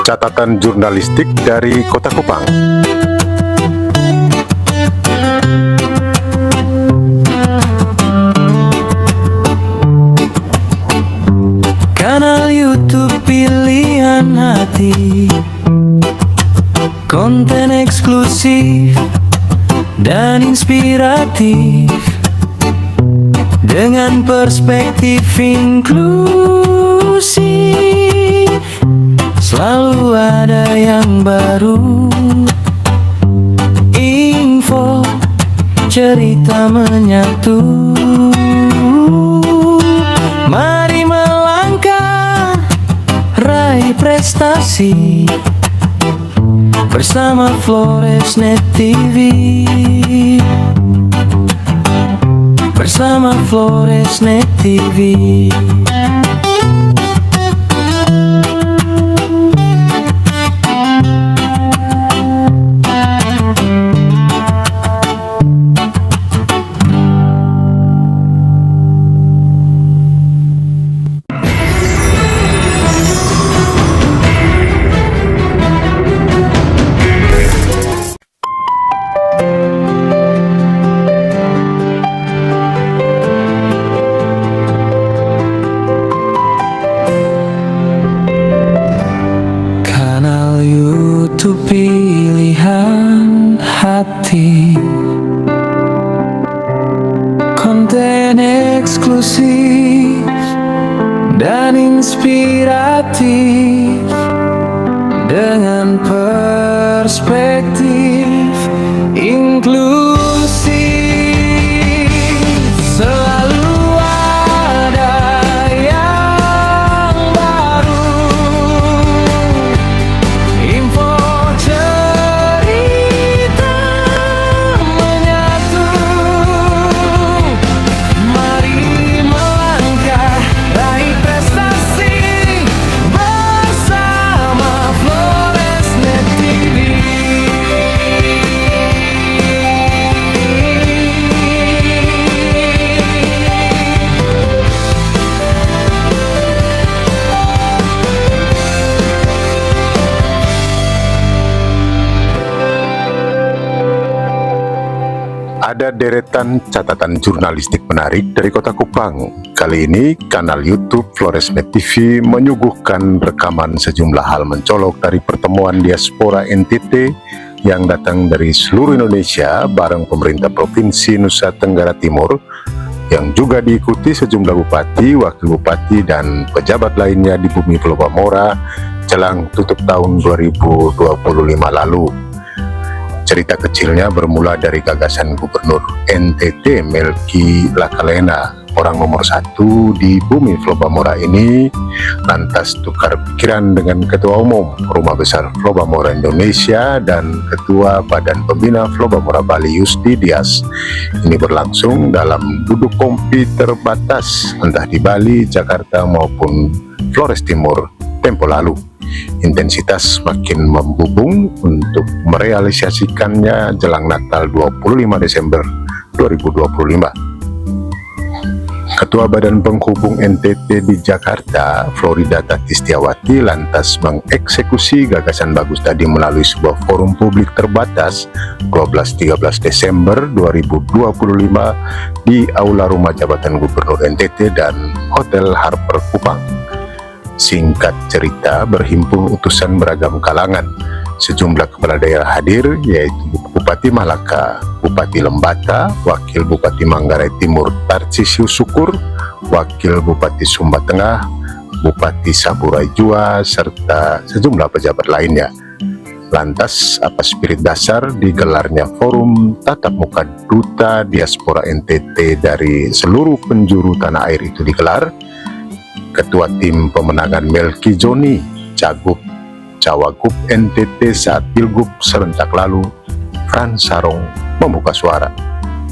Catatan jurnalistik dari Kota Kupang. Kanal YouTube pilihan hati, konten eksklusif dan inspiratif, dengan perspektif inklusi. Selalu ada yang baru, info, cerita menyatu. Mari melangkah, raih prestasi bersama Floresnet TV. Bersama Floresnet TV. YouTube pilihan hati, konten eksklusif dan inspiratif, dengan perspektif inklusi. Selalu ada yang baru, info, cerita menyatu. Mari melangkah, raih prestasi bersama Floresnet TV. Ada deretan catatan jurnalistik menarik dari Kota Kupang. Kali ini kanal YouTube Floresnet TV menyuguhkan rekaman sejumlah hal mencolok dari pertemuan diaspora NTT yang datang dari seluruh Indonesia bareng pemerintah Provinsi Nusa Tenggara Timur, yang juga diikuti sejumlah bupati, wakil bupati, dan pejabat lainnya di bumi Pulau Bamora jelang tutup tahun 2025 lalu. Cerita kecilnya bermula dari gagasan Gubernur NTT Melki Lakalena, orang nomor 1 di bumi Pulau Bamora ini, lantas tukar pikiran dengan Ketua Umum Rumah Besar Pulau Bamora Indonesia dan Ketua Badan Pembina Pulau Bamora Bali Yusti Dias. Ini berlangsung dalam duduk kompi terbatas entah di Bali, Jakarta maupun Flores Timur tempo lalu. Intensitas makin membubung untuk merealisasikannya jelang Natal 25 Desember 2025. Ketua Badan Penghubung NTT di Jakarta, Florida Tatistiawati, lantas mengeksekusi gagasan bagus tadi melalui sebuah forum publik terbatas 12-13 Desember 2025 di Aula Rumah Jabatan Gubernur NTT dan Hotel Harper Kupang. Singkat cerita, berhimpun utusan beragam kalangan. Sejumlah kepala daerah hadir, yaitu Bupati Malaka, Bupati Lembata, Wakil Bupati Manggarai Timur Tarcisius Syukur, Wakil Bupati Sumba Tengah, Bupati Saburai Jua, serta sejumlah pejabat lainnya. Lantas, apa spirit dasar digelarnya forum tatap muka duta diaspora NTT dari seluruh penjuru tanah air itu digelar? Ketua Tim Pemenangan Melki Joni, Cagup Cawagup NTT saat Pilgub serentak lalu, Frans Sarong, membuka suara.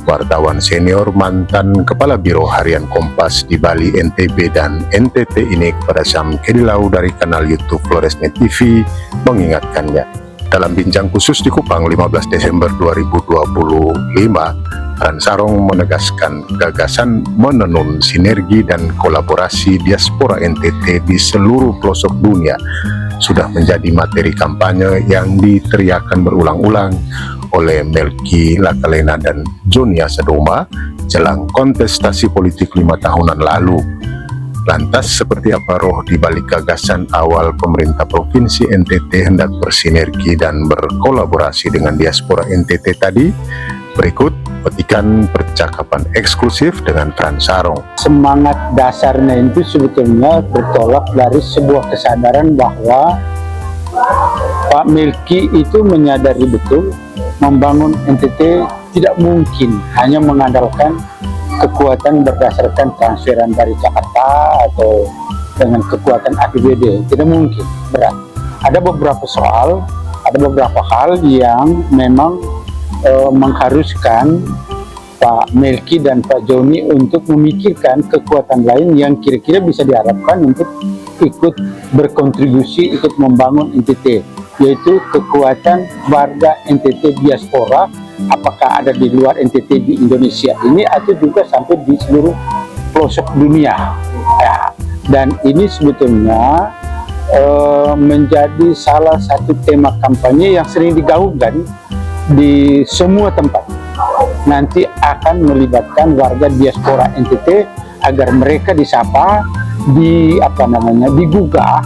Wartawan senior mantan Kepala Biro Harian Kompas di Bali, NTB, dan NTT ini kepada Sam Kedilau dari kanal YouTube Floresnet TV mengingatkannya. Dalam bincang khusus di Kupang 15 Desember 2025, Ransarong menegaskan gagasan menenun sinergi dan kolaborasi diaspora NTT di seluruh pelosok dunia sudah menjadi materi kampanye yang diteriakan berulang-ulang oleh Melki Lakalena dan Jonia Sadoma jelang kontestasi politik 5 tahunan lalu. Lantas seperti apa roh di balik gagasan awal pemerintah Provinsi NTT hendak bersinergi dan berkolaborasi dengan diaspora NTT tadi? Berikut petikan percakapan eksklusif dengan Ransarong. Semangat dasarnya itu sebetulnya bertolak dari sebuah kesadaran bahwa Pak Melki itu menyadari betul membangun NTT tidak mungkin hanya mengandalkan kekuatan berdasarkan transferan dari Jakarta atau dengan kekuatan APBD. Tidak mungkin, berat. Ada beberapa soal, ada beberapa hal yang memang mengharuskan Pak Melki dan Pak Joni untuk memikirkan kekuatan lain yang kira-kira bisa diharapkan untuk ikut berkontribusi, ikut membangun NTT, yaitu kekuatan warga NTT diaspora, apakah ada di luar NTT di Indonesia ini atau juga sampai di seluruh pelosok dunia. Ya, dan ini sebetulnya menjadi salah satu tema kampanye yang sering digaungkan di semua tempat. Nanti akan melibatkan warga diaspora NTT agar mereka disapa, digugah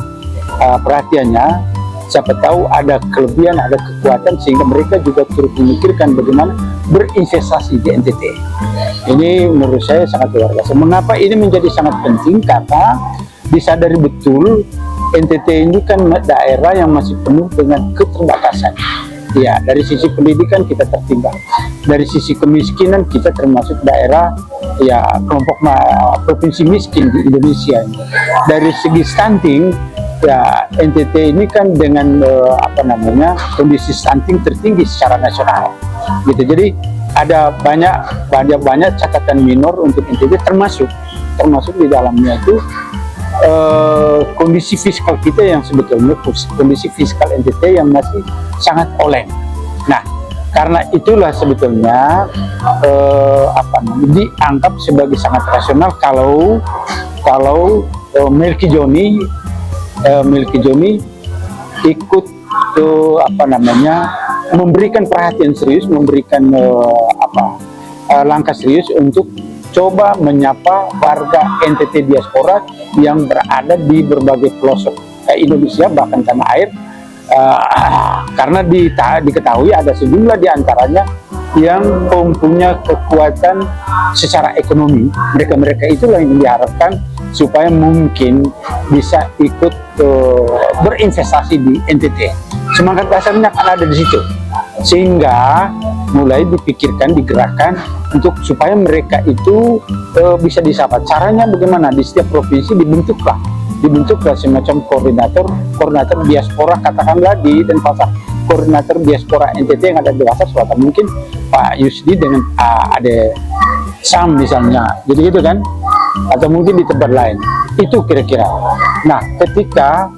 perhatiannya. Siapa tahu ada kelebihan, ada kekuatan sehingga mereka juga turut memikirkan bagaimana berinvestasi di NTT. Ini menurut saya sangat luar biasa. Mengapa ini menjadi sangat penting? Karena disadari betul NTT ini kan daerah yang masih penuh dengan keterbatasan. Ya, dari sisi pendidikan kita tertinggal, dari sisi kemiskinan kita termasuk daerah ya kelompok provinsi miskin di Indonesia. Dari segi stunting ya NTT ini kan dengan kondisi stunting tertinggi secara nasional gitu. Jadi ada banyak catatan minor untuk NTT, termasuk di dalamnya itu kondisi fiskal kita yang sebetulnya kondisi fiskal NTT yang masih sangat oleng. Nah, karena itulah sebetulnya dianggap sebagai sangat rasional kalau Melki Joni ikut memberikan perhatian serius, memberikan langkah serius untuk coba menyapa warga NTT diaspora yang berada di berbagai pelosok Indonesia bahkan tanah air, karena diketahui ada sejumlah diantaranya yang mempunyai kekuatan secara ekonomi. Mereka itulah yang diharapkan supaya mungkin bisa ikut berinvestasi di NTT. Semangat dasarnya kan ada di situ, sehingga mulai dipikirkan, digerakkan untuk supaya mereka itu bisa disapa. Caranya bagaimana? Di setiap provinsi dibentuklah semacam koordinator diaspora, katakanlah di Denpasar, koordinator diaspora NTT yang ada di Denpasar Selatan, mungkin Pak Yusdi dengan Ade Sam misalnya, jadi gitu kan, atau mungkin di tempat lain. Itu kira-kira. Nah, ketika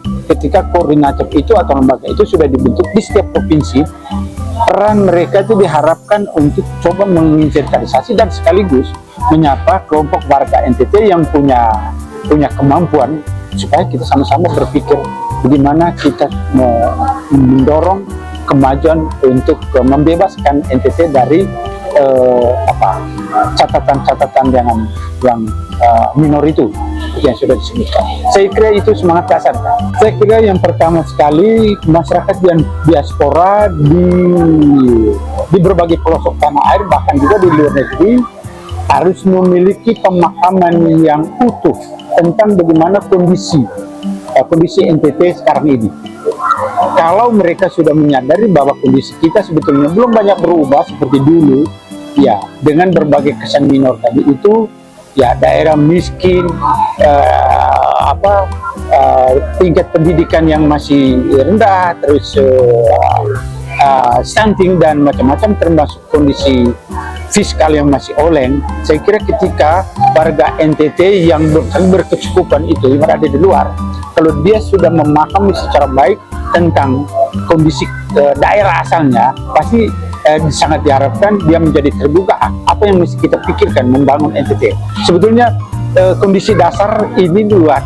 koordinator itu atau lembaga itu sudah dibentuk di setiap provinsi, peran mereka itu diharapkan untuk coba menginventarisasi dan sekaligus menyapa kelompok warga NTT yang punya kemampuan, supaya kita sama-sama berpikir bagaimana kita mendorong kemajuan untuk membebaskan NTT dari catatan-catatan yang minor itu yang sudah disebutkan. Saya kira itu semangat dasar. Saya kira yang pertama sekali masyarakat yang diaspora di berbagai pelosok tanah air bahkan juga di luar negeri harus memiliki pemahaman yang utuh tentang bagaimana kondisi NTT sekarang ini. Kalau mereka sudah menyadari bahwa kondisi kita sebetulnya belum banyak berubah seperti dulu, ya dengan berbagai kesan minor tadi itu, ya daerah miskin, tingkat pendidikan yang masih rendah, terus stunting dan macam-macam, termasuk kondisi fiskal yang masih oleng. Saya kira ketika warga NTT yang berkecukupan itu yang berada di luar, kalau dia sudah memahami secara baik tentang kondisi daerah asalnya, pasti sangat diharapkan dia menjadi terbuka apa yang mesti kita pikirkan membangun NTT. Sebetulnya kondisi dasar ini juga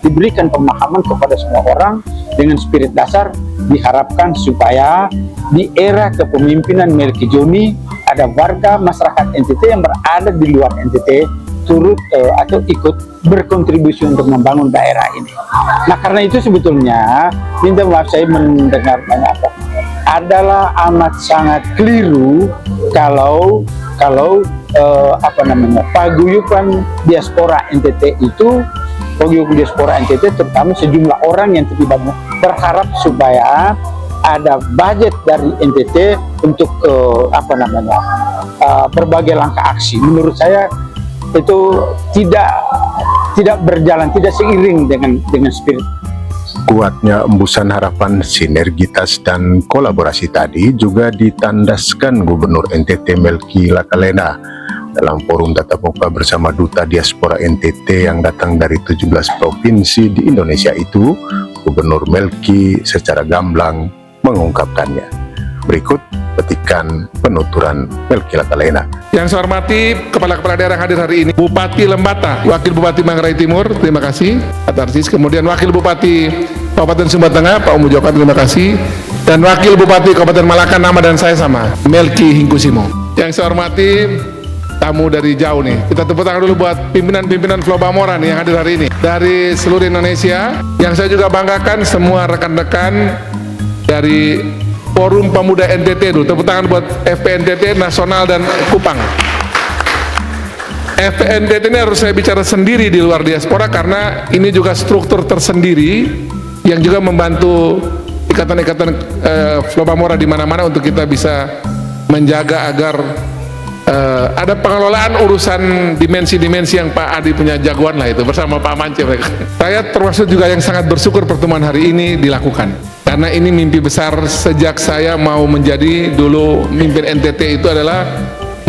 diberikan pemahaman kepada semua orang dengan spirit dasar, diharapkan supaya di era kepemimpinan Melki Joni ada warga masyarakat NTT yang berada di luar NTT turut atau ikut berkontribusi untuk membangun daerah ini. Nah, karena itu sebetulnya minta maaf saya mendengar banyak adalah amat sangat keliru kalau paguyuban diaspora NTT itu, paguyuban diaspora NTT terutama sejumlah orang yang terlibat berharap supaya ada budget dari NTT untuk berbagai langkah aksi. Menurut saya itu tidak berjalan, tidak seiring dengan spirit. Kuatnya embusan harapan sinergitas dan kolaborasi tadi juga ditandaskan Gubernur NTT Melki Lakalena dalam forum tatap muka bersama Duta Diaspora NTT yang datang dari 17 provinsi di Indonesia itu. Gubernur Melki secara gamblang mengungkapkannya. Berikut petikan penuturan Melki Lakalena. Yang saya hormati kepala-kepala daerah yang hadir hari ini, Bupati Lembata, Wakil Bupati Manggarai Timur, terima kasih atas, kemudian Wakil Bupati Kabupaten Sumba Tengah, Pak Umu Joko, terima kasih, dan Wakil Bupati Kabupaten Malaka, nama dan saya sama, Melki Hingkusimo. Yang saya hormati tamu dari jauh nih, kita tepuk tangan dulu buat pimpinan-pimpinan Flobamora nih yang hadir hari ini dari seluruh Indonesia. Yang saya juga banggakan semua rekan-rekan dari Forum Pemuda NTT dulu, tepuk tangan buat FPNTT Nasional dan Kupang. FPNTT ini harus saya bicara sendiri di luar diaspora karena ini juga struktur tersendiri yang juga membantu ikatan-ikatan Flobamora di mana-mana untuk kita bisa menjaga agar ada pengelolaan urusan dimensi-dimensi yang Pak Adi punya jagoan lah itu bersama Pak Mance. Saya termasuk juga yang sangat bersyukur pertemuan hari ini dilakukan. Karena ini mimpi besar sejak saya mau menjadi dulu mimpin NTT itu adalah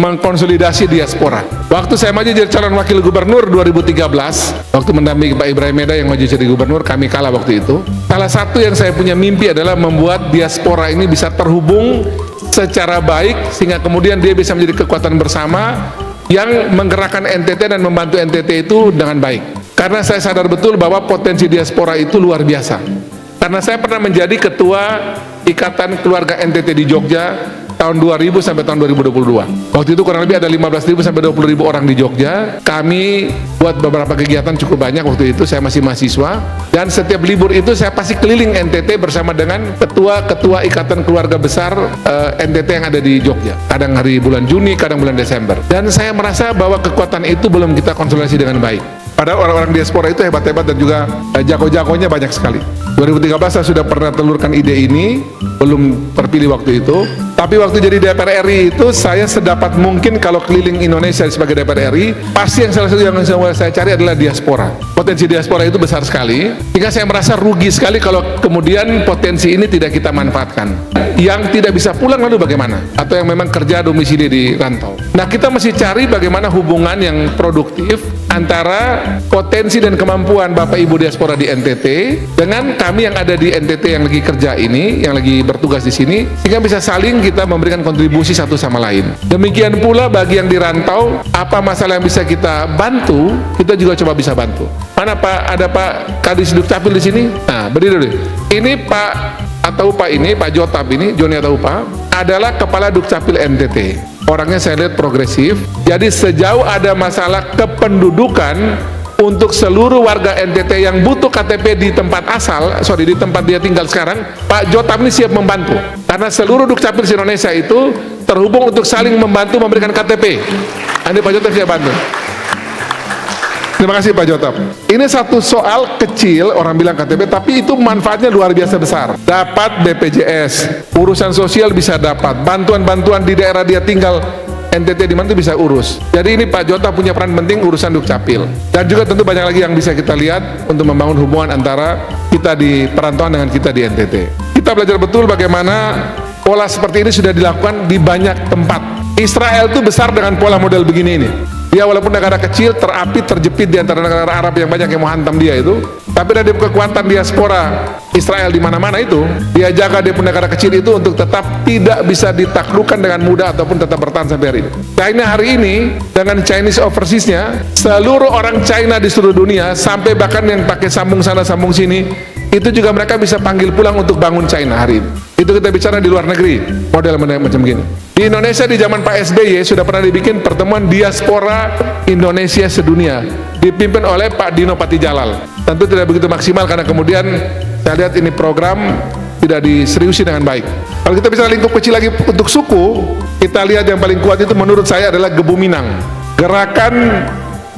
mengkonsolidasi diaspora. Waktu saya maju jadi calon wakil gubernur 2013, waktu mendampingi Pak Ibrahim Meda yang maju jadi gubernur, kami kalah waktu itu. Salah satu yang saya punya mimpi adalah membuat diaspora ini bisa terhubung secara baik sehingga kemudian dia bisa menjadi kekuatan bersama yang menggerakkan NTT dan membantu NTT itu dengan baik. Karena saya sadar betul bahwa potensi diaspora itu luar biasa. Karena saya pernah menjadi ketua Ikatan Keluarga NTT di Jogja tahun 2000 sampai tahun 2022. Waktu itu kurang lebih ada 15.000 sampai 20.000 orang di Jogja. Kami buat beberapa kegiatan cukup banyak waktu itu, saya masih mahasiswa. Dan setiap libur itu saya pasti keliling NTT bersama dengan ketua-ketua Ikatan Keluarga Besar NTT yang ada di Jogja. Kadang hari bulan Juni, kadang bulan Desember. Dan saya merasa bahwa kekuatan itu belum kita konsolidasi dengan baik. Padahal orang-orang diaspora itu hebat-hebat dan juga jago-jagonya banyak sekali. 2013 saya sudah pernah telurkan ide ini, belum terpilih waktu itu. Tapi waktu jadi DPR RI itu saya sedapat mungkin kalau keliling Indonesia sebagai DPR RI, pasti yang salah satu yang saya cari adalah diaspora. Potensi diaspora itu besar sekali, sehingga saya merasa rugi sekali kalau kemudian potensi ini tidak kita manfaatkan. Yang tidak bisa pulang lalu bagaimana? Atau yang memang kerja domisili di rantau. Nah, kita mesti cari bagaimana hubungan yang produktif antara potensi dan kemampuan Bapak Ibu diaspora di NTT dengan kami yang ada di NTT yang lagi kerja ini, yang lagi bertugas di sini, sehingga bisa saling kita memberikan kontribusi satu sama lain. Demikian pula bagi yang di rantau, apa masalah yang bisa kita bantu, kita juga coba bisa bantu. Mana Pak? Ada Pak Kadis Dukcapil di sini? Nah, berdiri dulu. Ini Pak Ataupa ini, Pak Jotap ini, Joni Ataupa, adalah Kepala Dukcapil NTT. Orangnya saya lihat progresif. Jadi sejauh ada masalah kependudukan untuk seluruh warga NTT yang butuh KTP di tempat di tempat dia tinggal sekarang, Pak Jotap ini siap membantu. Karena seluruh Dukcapil di Indonesia itu terhubung untuk saling membantu memberikan KTP. Ini Pak Jotap siap bantu. Terima kasih Pak Jotap. Ini satu soal kecil, orang bilang KTP, tapi itu manfaatnya luar biasa besar. Dapat BPJS, urusan sosial bisa dapat, bantuan-bantuan di daerah dia tinggal, NTT di mana itu bisa urus. Jadi ini Pak Jotap punya peran penting urusan Dukcapil. Dan juga tentu banyak lagi yang bisa kita lihat untuk membangun hubungan antara kita di perantauan dengan kita di NTT. Kita belajar betul bagaimana pola seperti ini sudah dilakukan di banyak tempat. Israel itu besar dengan pola model begini ini. Dia walaupun negara kecil, terapit, terjepit di antara negara Arab yang banyak yang mau hantam dia itu, Tapi dari kekuatan diaspora Israel di mana-mana itu, dia jaga dia pun negara kecil itu untuk tetap tidak bisa ditaklukkan dengan mudah ataupun tetap bertahan sampai hari ini. China hari ini dengan Chinese overseas-nya, seluruh orang China di seluruh dunia, sampai bahkan yang pakai sambung sana sambung sini, itu juga mereka bisa panggil pulang untuk bangun China hari ini. Itu kita bicara di luar negeri, model macam gini. Di Indonesia di zaman Pak SBY sudah pernah dibikin pertemuan diaspora Indonesia sedunia, dipimpin oleh Pak Dino Patijalal. Tentu tidak begitu maksimal karena kemudian saya lihat ini program tidak diseriusi dengan baik. Kalau kita bicara lingkup kecil lagi untuk suku, kita lihat yang paling kuat itu menurut saya adalah Gebu Minang. Gerakan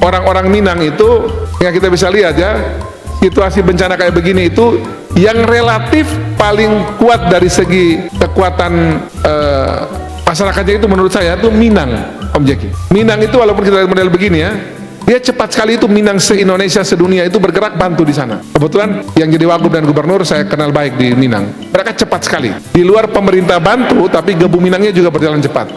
orang-orang Minang itu yang kita bisa lihat ya, situasi bencana kayak begini itu yang relatif paling kuat dari segi kekuatan masyarakatnya itu menurut saya itu Minang, Om Jeki. Minang itu walaupun kita lihat model begini ya, dia cepat sekali itu. Minang se-Indonesia sedunia itu bergerak bantu di sana. Kebetulan yang jadi wagub dan gubernur saya kenal baik di Minang. Mereka cepat sekali. Di luar pemerintah bantu, tapi Gebu Minangnya juga berjalan cepat.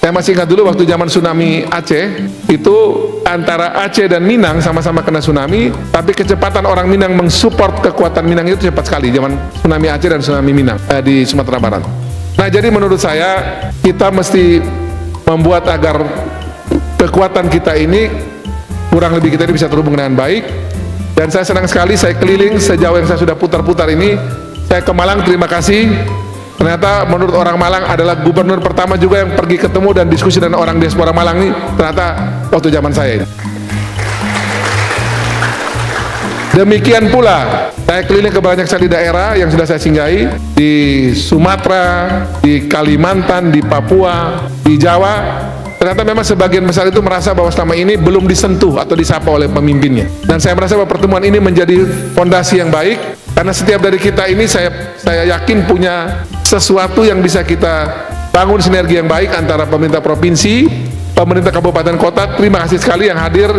Saya masih ingat dulu waktu zaman tsunami Aceh, itu antara Aceh dan Minang sama-sama kena tsunami, tapi kecepatan orang Minang mensupport kekuatan Minang itu cepat sekali, zaman tsunami Aceh dan tsunami Minang di Sumatera Barat. Nah jadi menurut saya, kita mesti membuat agar kekuatan kita ini kurang lebih kita ini bisa terhubung dengan baik. Dan saya senang sekali, saya keliling sejauh yang saya sudah putar-putar ini. Saya ke Malang, terima kasih. Ternyata menurut orang Malang adalah gubernur pertama juga yang pergi ketemu dan diskusi dengan orang diaspora Malang ini, ternyata waktu zaman saya ini. Demikian pula saya keliling ke banyak sekali daerah yang sudah saya singgahi, di Sumatera, di Kalimantan, di Papua, di Jawa. Ternyata memang sebagian besar itu merasa bahwa selama ini belum disentuh atau disapa oleh pemimpinnya. Dan saya merasa bahwa pertemuan ini menjadi fondasi yang baik, karena setiap dari kita ini saya yakin punya sesuatu yang bisa kita bangun sinergi yang baik antara pemerintah provinsi, pemerintah kabupaten kota. Terima kasih sekali yang hadir.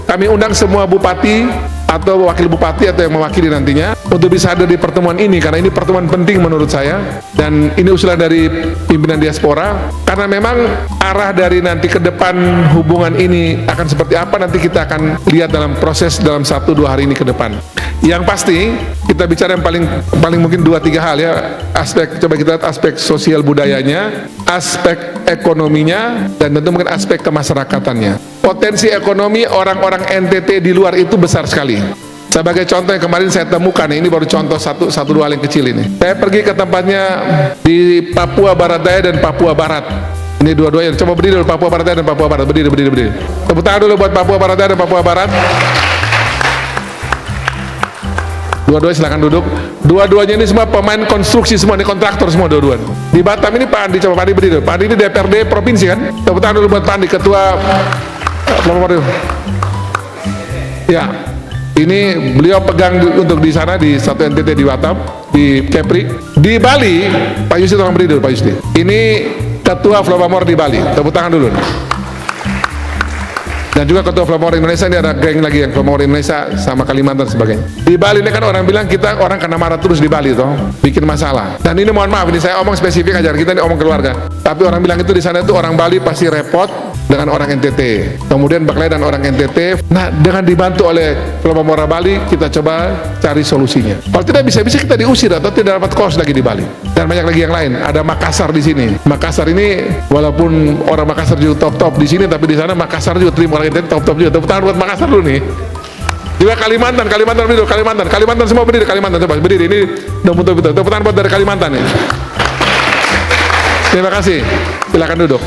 Kami undang semua bupati atau wakil bupati atau yang mewakili nantinya untuk bisa hadir di pertemuan ini, karena ini pertemuan penting menurut saya, dan ini usulan dari pimpinan diaspora, karena memang arah dari nanti ke depan hubungan ini akan seperti apa nanti kita akan lihat dalam proses dalam 1-2 hari ini ke depan. Yang pasti kita bicara yang paling mungkin 2-3 hal ya, aspek, coba kita lihat aspek sosial budayanya, aspek ekonominya, dan tentu mungkin aspek kemasyarakatannya. Potensi ekonomi orang-orang NTT di luar itu besar sekali. Sebagai contoh yang kemarin saya temukan, ini baru contoh satu dua hal yang kecil ini. Saya pergi ke tempatnya di Papua Barat Daya dan Papua Barat. Ini dua-duanya, coba berdiri dulu, Papua Barat Daya dan Papua Barat, berdiri. Tepuk tangan dulu buat Papua Barat Daya dan Papua Barat. Dua-duanya silakan duduk. Dua-duanya ini semua pemain konstruksi semua, ini kontraktor semua dua-duanya. Di Batam ini Pak Andi, coba Pak Andi berdiri. Pak Andi ini DPRD provinsi kan? Tepuk tangan dulu buat Pak Andi, ketua. Ya, ini beliau pegang untuk di sana di satu NTT di Batam, di Kepri. Di Bali, Pak Yusri tolong berdiri dulu Pak Yusri. Ini ketua Flopamor di Bali. Tepuk tangan dulu. Dan juga ketua Flopamor Indonesia, ini ada geng lagi yang Flopamor Indonesia sama Kalimantan sebagainya. Di Bali ini kan orang bilang kita orang kena marah terus di Bali toh, bikin masalah. Dan ini mohon maaf, ini saya omong spesifik aja, kita ini omong keluarga. Tapi orang bilang itu di sana itu orang Bali pasti repot dengan orang NTT. Kemudian berkelahi dengan orang NTT. Nah, dengan dibantu oleh Flopamora Bali, kita coba cari solusinya. Kalau tidak bisa-bisa kita diusir atau tidak dapat kos lagi di Bali. Dan banyak lagi yang lain. Ada Makassar di sini. Makassar ini walaupun orang Makassar juga top-top di sini, tapi di sana Makassar juga terima orang NTT top-top juga. Tepuk tangan buat Makassar dulu nih. Juga Kalimantan berdiri, Kalimantan semua berdiri, Kalimantan coba berdiri. Ini udah betul-betul. Tepuk tangan buat dari Kalimantan nih. Terima kasih. Silakan duduk.